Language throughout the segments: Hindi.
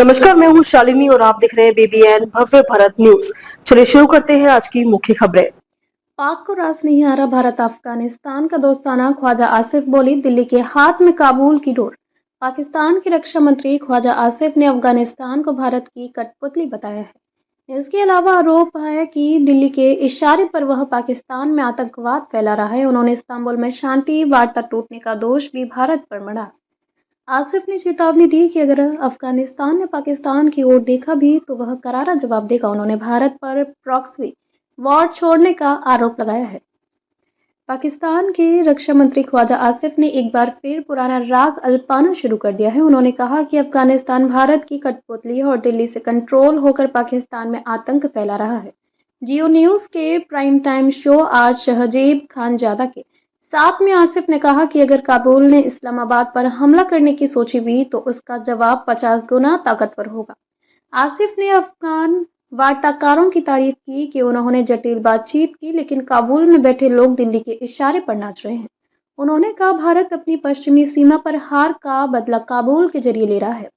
नमस्कार, मैं हूँ शालिनी और आप देख रहे हैं BBN भव्य भारत न्यूज। चलिए शुरू करते हैं आज की मुख्य खबरें। पाक को रास नहीं आ रहा भारत अफगानिस्तान का दोस्ताना, ख्वाजा आसिफ बोली दिल्ली के हाथ में काबुल की डोर। पाकिस्तान के रक्षा मंत्री ख्वाजा आसिफ ने अफगानिस्तान को भारत की कठपुतली बताया है। इसके अलावा आरोप है कि दिल्ली के इशारे पर वह पाकिस्तान में आतंकवाद फैला रहा है। उन्होंने इस्तांबुल में शांति वार्ता टूटने का दोष भी भारत पर मढ़ा। आसिफ ने चेतावनी दी कि अगर अफगानिस्तान ने पाकिस्तान की ओर देखा भी तो वह करारा जवाब देगा। उन्होंने भारत पर प्रॉक्सी वॉर छोड़ने का आरोप लगाया है। पाकिस्तान के रक्षा मंत्री ख्वाजा आसिफ ने एक बार फिर पुराना राग अल्पाना शुरू कर दिया है। उन्होंने कहा कि अफगानिस्तान भारत की कठपुतली है और दिल्ली से कंट्रोल होकर पाकिस्तान में आतंक फैला रहा है। जियो न्यूज के प्राइम टाइम शो आज शहजेब खानजादा के साथ में आसिफ ने कहा कि अगर काबुल ने इस्लामाबाद पर हमला करने की सोची भी तो उसका जवाब 50 गुना ताकतवर होगा। आसिफ ने अफगान वार्ताकारों की तारीफ की कि उन्होंने जटिल बातचीत की, लेकिन काबुल में बैठे लोग दिल्ली के इशारे पर नाच रहे हैं। उन्होंने कहा भारत अपनी पश्चिमी सीमा पर हार का बदला काबुल के जरिए ले रहा है।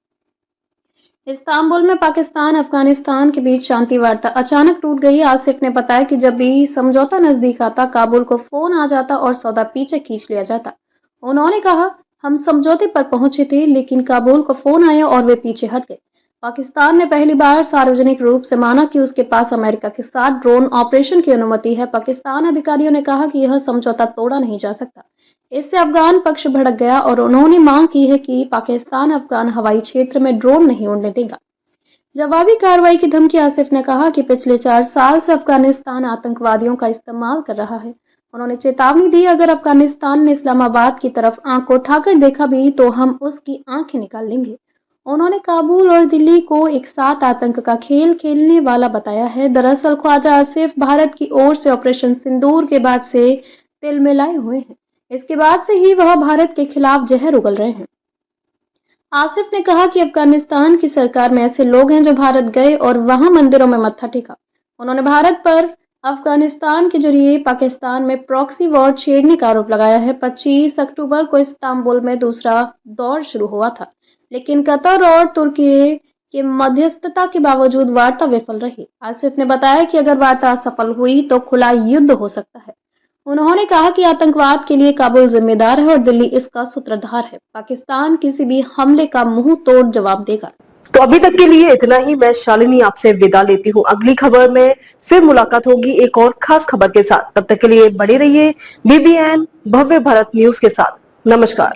इस्तांबुल में पाकिस्तान अफगानिस्तान के बीच शांति वार्ता अचानक टूट गई। आसिफ ने बताया कि जब भी समझौता नजदीक आता काबुल को फोन आ जाता और सौदा पीछे खींच लिया जाता। उन्होंने कहा हम समझौते पर पहुंचे थे लेकिन काबुल को फोन आया और वे पीछे हट गए। पाकिस्तान ने पहली बार सार्वजनिक रूप से माना कि उसके पास अमेरिका के साथ ड्रोन ऑपरेशन की अनुमति है। पाकिस्तान अधिकारियों ने कहा कि यह समझौता तोड़ा नहीं जा सकता। इससे अफगान पक्ष भड़क गया और उन्होंने मांग की है कि पाकिस्तान अफगान हवाई क्षेत्र में ड्रोन नहीं उड़ने देगा। जवाबी कार्रवाई की धमकी। आसिफ ने कहा कि पिछले 4 साल से अफगानिस्तान आतंकवादियों का इस्तेमाल कर रहा है। उन्होंने चेतावनी दी अगर अफगानिस्तान ने इस्लामाबाद की तरफ आंख उठाकर देखा भी तो हम उसकी आंखें निकाल लेंगे। उन्होंने काबुल और दिल्ली को एक साथ आतंक का खेल खेलने वाला बताया है। दरअसल ख्वाजा आसिफ भारत की ओर से ऑपरेशन सिंदूर के बाद से तिलमिलाए हुए हैं। इसके बाद से ही वह भारत के खिलाफ जहर उगल रहे हैं। आसिफ ने कहा कि अफगानिस्तान की सरकार में ऐसे लोग हैं जो भारत गए और वहां मंदिरों में मत्था टेका। उन्होंने भारत पर अफगानिस्तान के जरिए पाकिस्तान में प्रॉक्सी वॉर छेड़ने का आरोप लगाया है। 25 अक्टूबर को इस्तांबुल में दूसरा दौर शुरू हुआ था, लेकिन कतर और तुर्की के मध्यस्थता के बावजूद वार्ता विफल रही। आसिफ ने बताया कि अगर वार्ता असफल हुई तो खुला युद्ध हो सकता है। उन्होंने कहा कि आतंकवाद के लिए काबुल जिम्मेदार है और दिल्ली इसका सूत्रधार है। पाकिस्तान किसी भी हमले का मुंह तोड़ जवाब देगा। तो अभी तक के लिए इतना ही। मैं शालिनी आपसे विदा लेती हूँ। अगली खबर में फिर मुलाकात होगी एक और खास खबर के साथ। तब तक के लिए बने रहिए BBN भव्य भारत न्यूज के साथ। नमस्कार।